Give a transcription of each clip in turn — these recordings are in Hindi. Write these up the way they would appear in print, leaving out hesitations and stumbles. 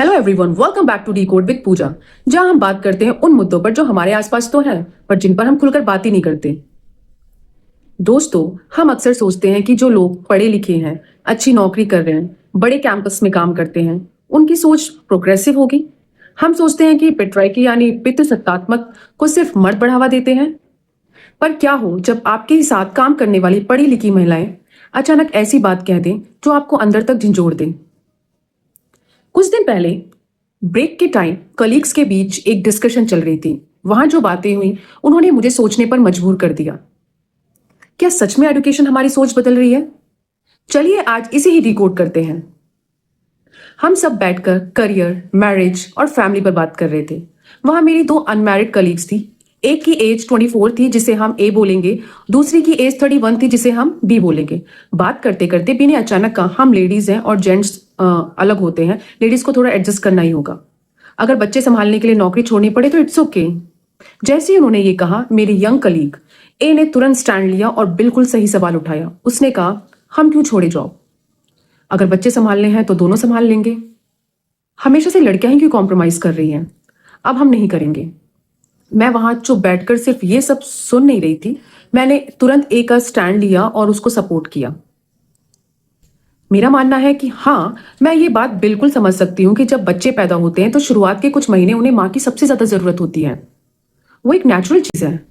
Hello everyone, welcome back to decode with Pooja, जहां हम बात करते हैं उन मुद्दों पर जो हमारे आसपास तो हैं पर जिन पर हम खुलकर बात ही नहीं करते। दोस्तों, हम अक्सर सोचते हैं कि जो लोग पढ़े लिखे हैं, अच्छी नौकरी कर रहे हैं, बड़े कैंपस में काम करते हैं, उनकी सोच प्रोग्रेसिव होगी। हम सोचते हैं कि पेट्रार्की यानी पितृसत्तात्मक को सिर्फ मर्द बढ़ावा देते हैं। पर क्या हो जब आपके ही साथ काम करने वाली पढ़ी लिखी महिलाएं अचानक ऐसी बात कह दें जो आपको अंदर तक झंझोड़ दें। कुछ दिन पहले ब्रेक के टाइम कलीग्स के बीच एक डिस्कशन चल रही थी। वहां जो बातें हुई उन्होंने मुझे सोचने पर मजबूर कर दिया। क्या सच में एजुकेशन हमारी सोच बदल रही है? चलिए आज इसे ही डिकोड करते हैं। हम सब बैठकर करियर, मैरिज और फैमिली पर बात कर रहे थे। वहां मेरी दो अनमैरिड कलीग्स थी। एक की एज 24 थी जिसे हम ए बोलेंगे, दूसरी की एज 31 थी जिसे हम बी बोलेंगे। बात करते करते बी ने अचानक कहा, हम लेडीज हैं और जेंट्स अलग होते हैं, लेडीज को थोड़ा एडजस्ट करना ही होगा। अगर बच्चे संभालने के लिए नौकरी छोड़नी पड़े तो इट्स ओके। जैसे ही उन्होंने ये कहा, मेरी यंग कलीग ए ने तुरंत स्टैंड लिया और बिल्कुल सही सवाल उठाया। उसने कहा, हम क्यों छोड़े जॉब? अगर बच्चे संभालने हैं तो दोनों संभाल लेंगे। हमेशा से लड़कियां ही क्यों कॉम्प्रोमाइज कर रही हैं? अब हम नहीं करेंगे। मैं वहां चुप बैठकर सिर्फ ये सब सुन नहीं रही थी, मैंने तुरंत ए का स्टैंड लिया और उसको सपोर्ट किया। मेरा मानना है कि हाँ, मैं ये बात बिल्कुल समझ सकती हूँ कि जब बच्चे पैदा होते हैं तो शुरुआत के कुछ महीने उन्हें माँ की सबसे ज्यादा जरूरत होती है। वो एक नेचुरल चीज है।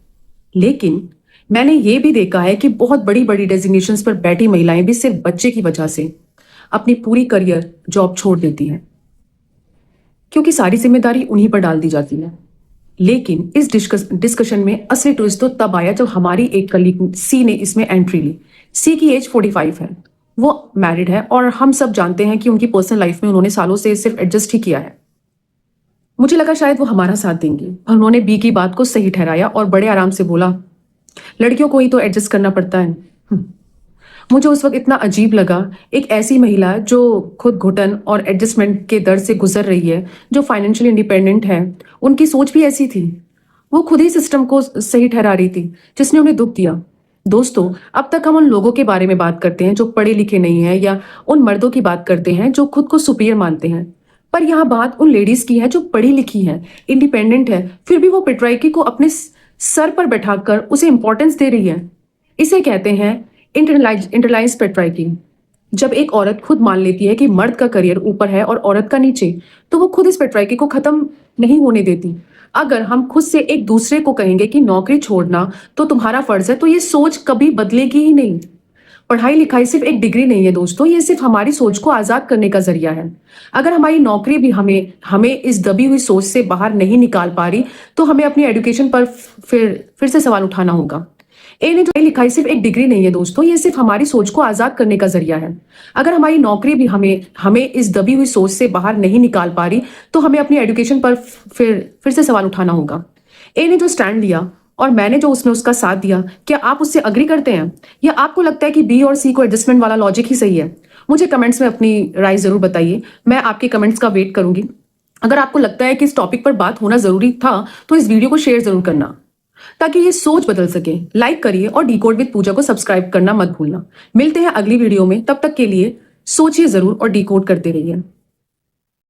लेकिन मैंने ये भी देखा है कि बहुत बड़ी बड़ी डेजिग्नेशंस पर बैठी महिलाएं भी सिर्फ बच्चे की वजह से अपनी पूरी करियर जॉब छोड़ देती हैं, क्योंकि सारी जिम्मेदारी उन्हीं पर डाल दी जाती है। लेकिन इस डिस्कशन में असली ट्विस्ट तो तब आया जब हमारी एक कलीग सी ने इसमें एंट्री ली। सी की एज 45 है, वो मैरिड है और हम सब जानते हैं कि उनकी पर्सनल लाइफ में उन्होंने सालों से सिर्फ एडजस्ट ही किया है। मुझे लगा शायद वो हमारा साथ देंगी, पर उन्होंने बी की बात को सही ठहराया और बड़े आराम से बोला, लड़कियों को ही तो एडजस्ट करना पड़ता है। मुझे उस वक्त इतना अजीब लगा, एक ऐसी महिला जो खुद घुटन और एडजस्टमेंट के दर्द से गुजर रही है, जो फाइनेंशियली इंडिपेंडेंट है, उनकी सोच भी ऐसी थी। वो खुद ही सिस्टम को सही ठहरा रही थी जिसने उन्हें दुख दिया। दोस्तों, अब तक हम उन लोगों के बारे में बात करते हैं जो पढ़े लिखे नहीं हैं, या उन मर्दों की बात करते हैं जो खुद को सुपीरियर मानते हैं। पर यहाँ बात उन लेडीज की है जो पढ़ी लिखी हैं, इंडिपेंडेंट है, फिर भी वो पेट्रार्की को अपने सर पर बैठाकर उसे इंपॉर्टेंस दे रही है। इसे कहते हैं इंटरलाइज पेट्रार्की। जब एक औरत खुद मान लेती है कि मर्द का करियर ऊपर है और औरत का नीचे, तो वो खुद इस पेट्रार्की को खत्म नहीं होने देती। अगर हम खुद से एक दूसरे को कहेंगे कि नौकरी छोड़ना तो तुम्हारा फर्ज है, तो ये सोच कभी बदलेगी ही नहीं। पढ़ाई लिखाई सिर्फ एक डिग्री नहीं है दोस्तों, ये सिर्फ हमारी सोच को आजाद करने का जरिया है। अगर हमारी नौकरी भी हमें इस दबी हुई सोच से बाहर नहीं निकाल पा रही, तो हमें अपनी एजुकेशन पर फिर से सवाल उठाना होगा। ए ने जो लिखाई सिर्फ एक डिग्री नहीं है दोस्तों, ये सिर्फ हमारी सोच को आजाद करने का जरिया है। अगर हमारी नौकरी भी हमें इस दबी हुई सोच से बाहर नहीं निकाल पा रही, तो हमें अपनी एजुकेशन पर फिर से सवाल उठाना होगा। ए ने जो स्टैंड लिया और मैंने जो उसका साथ दिया, क्या आप उससे अग्री करते हैं, या आपको लगता है कि बी और सी को एडजस्टमेंट वाला लॉजिक ही सही है? मुझे कमेंट्स में अपनी राय जरूर बताइए, मैं आपके कमेंट्स का वेट करूंगी। अगर आपको लगता है कि इस टॉपिक पर बात होना जरूरी था तो इस वीडियो को शेयर जरूर करना, ताकि ये सोच बदल सके। लाइक करिए और डिकोड विद पूजा को सब्सक्राइब करना मत भूलना। मिलते हैं अगली वीडियो में, तब तक के लिए सोचिए जरूर और डिकोड करते रहिए।